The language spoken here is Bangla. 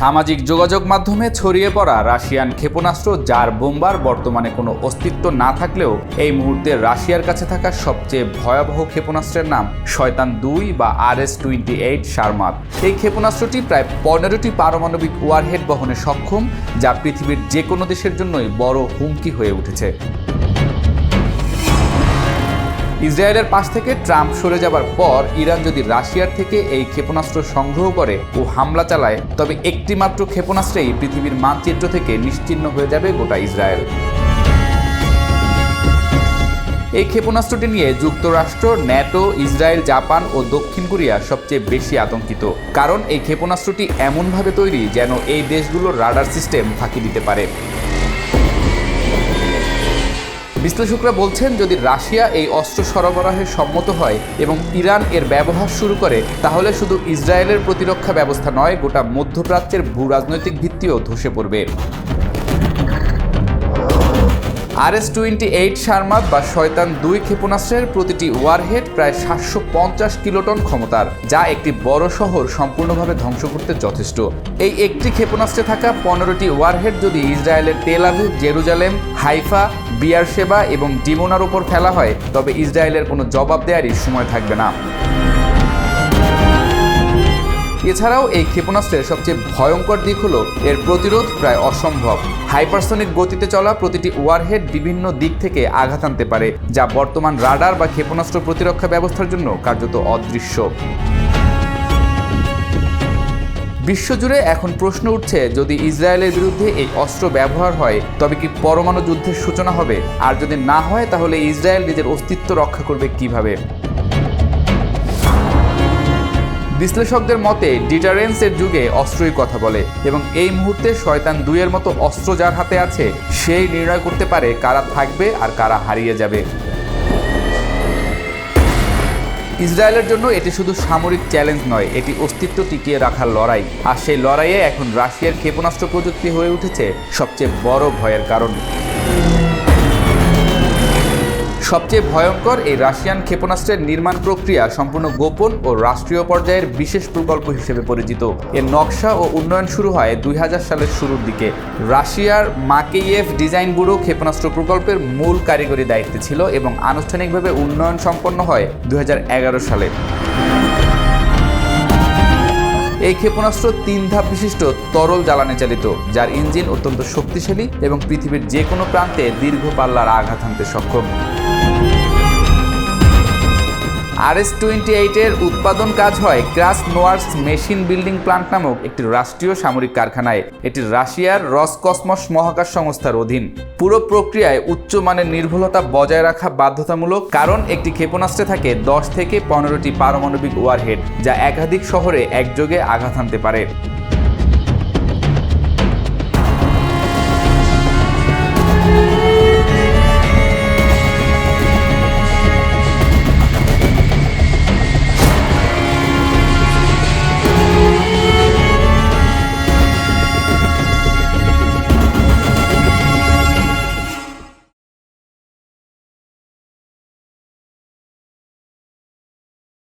সামাজিক যোগাযোগ মাধ্যমে ছড়িয়ে পড়া রাশিয়ান ক্ষেপণাস্ত্র যার বোম্বার বর্তমানে কোনো অস্তিত্ব না থাকলেও এই মুহূর্তে রাশিয়ার কাছে থাকা সবচেয়ে ভয়াবহ ক্ষেপণাস্ত্রের নাম শয়তান-2 বা RS-28 শারমাত। এই ক্ষেপণাস্ত্রটি প্রায় 15টি পারমাণবিক ওয়ারহেড বহনে সক্ষম, যা পৃথিবীর যে কোনো দেশের জন্যই বড় হুমকি হয়ে উঠেছে। ইসরায়েলের পাশ থেকে ট্রাম্প সরে যাবার পর ইরান যদি রাশিয়ার থেকে এই ক্ষেপণাস্ত্র সংগ্রহ করে ও হামলা চালায়, তবে একটি মাত্র ক্ষেপণাস্ত্রেই পৃথিবীর মানচিত্র থেকে নিশ্চিহ্ন হয়ে যাবে গোটা ইসরায়েল। এই ক্ষেপণাস্ত্রটি নিয়ে যুক্তরাষ্ট্র, ন্যাটো, ইসরায়েল, জাপান ও দক্ষিণ কোরিয়া সবচেয়ে বেশি আতঙ্কিত, কারণ এই ক্ষেপণাস্ত্রটি এমনভাবে তৈরি যেন এই দেশগুলোর রাডার সিস্টেম ফাঁকি দিতে পারে। বিশ্লেষকরা বলছেন, যদি রাশিয়া এই অস্ত্র সরবরাহে সম্মত হয় এবং ইরান এর ব্যবহার শুরু করে, তাহলে শুধু ইসরায়েলের প্রতিরক্ষা ব্যবস্থা নয়, গোটা মধ্যপ্রাচ্যের ভূ-রাজনৈতিক ভিত্তিও ধসে পড়বে। RS-28 শারমাত বা শয়তান-2 ক্ষেপণাস্ত্রের প্রতিটি ওয়ারহেড প্রায় 750 কিলোটন ক্ষমতার, যা একটি বড় শহর সম্পূর্ণভাবে ধ্বংস করতে যথেষ্ট। এই একটি ক্ষেপণাস্ত্রে থাকা 15টি ওয়ারহেড যদি ইসরায়েলের তেল আভিভ, জেরুজালেম, হাইফা, বিয়ারশেবা এবং ডিমোনার উপর ফেলা হয়, তবে ইসরায়েলের কোনো জবাব দেওয়ারই সময় থাকবে না। এছাড়াও এই ক্ষেপণাস্ত্রের সবচেয়ে ভয়ঙ্কর দিক হলো এর প্রতিরোধ প্রায় অসম্ভব। হাইপারসনিক গতিতে চলা প্রতিটি ওয়ারহেড বিভিন্ন দিক থেকে আঘাত আনতে পারে, যা বর্তমান রাডার বা ক্ষেপণাস্ত্র প্রতিরক্ষা ব্যবস্থার জন্য কার্যত অদৃশ্য। বিশ্বজুড়ে এখন প্রশ্ন উঠছে, যদি ইসরায়েলের বিরুদ্ধে এই অস্ত্র ব্যবহার হয়, তবে কি পরমাণু যুদ্ধের সূচনা হবে? আর যদি না হয়, তাহলে ইসরায়েল নিজের অস্তিত্ব রক্ষা করবে কিভাবে? বিশ্লেষকদের মতে ডিটারেন্সের যুগে অস্ত্রই কথা বলে, এবং এই মুহূর্তে শয়তান-2 এর মতো অস্ত্র যার হাতে আছে, সেই নির্ণয় করতে পারে কারা থাকবে আর কারা হারিয়ে যাবে। ইসরায়েলের জন্য এটি শুধু সামরিক চ্যালেঞ্জ নয়, এটি অস্তিত্ব টিকিয়ে রাখার লড়াই। আর সেই লড়াইয়ে এখন রাশিয়ার ক্ষেপণাস্ত্র প্রযুক্তি হয়ে উঠেছে সবচেয়ে বড় ভয়ের কারণ। সবচেয়ে ভয়ঙ্কর এই রাশিয়ান ক্ষেপণাস্ত্রের নির্মাণ প্রক্রিয়া সম্পূর্ণ গোপন ও রাষ্ট্রীয় পর্যায়ের বিশেষ প্রকল্প হিসেবে পরিচিত। এর নকশা ও উন্নয়ন শুরু হয় 2000 সালের শুরুর দিকে। রাশিয়ার মাকেইয়েভ ডিজাইন ব্যুরো ক্ষেপণাস্ত্র প্রকল্পের মূল কারিগরি দায়িত্বে ছিল এবং আনুষ্ঠানিকভাবে উন্নয়ন সম্পন্ন হয় 2011 সালে। এই ক্ষেপণাস্ত্র 3 ধাপ বিশিষ্ট তরল জ্বালানি চালিত, যার ইঞ্জিন অত্যন্ত শক্তিশালী এবং পৃথিবীর যে কোনো প্রান্তে দীর্ঘ পাল্লার আঘাত হানতে সক্ষম। RS-28 এর উৎপাদন কাজ হয় ক্রাসনোয়ার্স মেশিন বিল্ডিং প্লান্ট নামক একটি রাষ্ট্রীয় সামরিক কারখানায়। এটি রাশিয়ার রসকসমস মহাকাশ সংস্থার অধীন। পুরো প্রক্রিয়ায় উচ্চমানের নির্ভুলতা বজায় রাখা বাধ্যতামূলক, কারণ একটি ক্ষেপণাস্ত্রে থাকে 10 থেকে 15টি পারমাণবিক ওয়ারহেড, যা একাধিক শহরে একযোগে আঘাত হানতে পারে।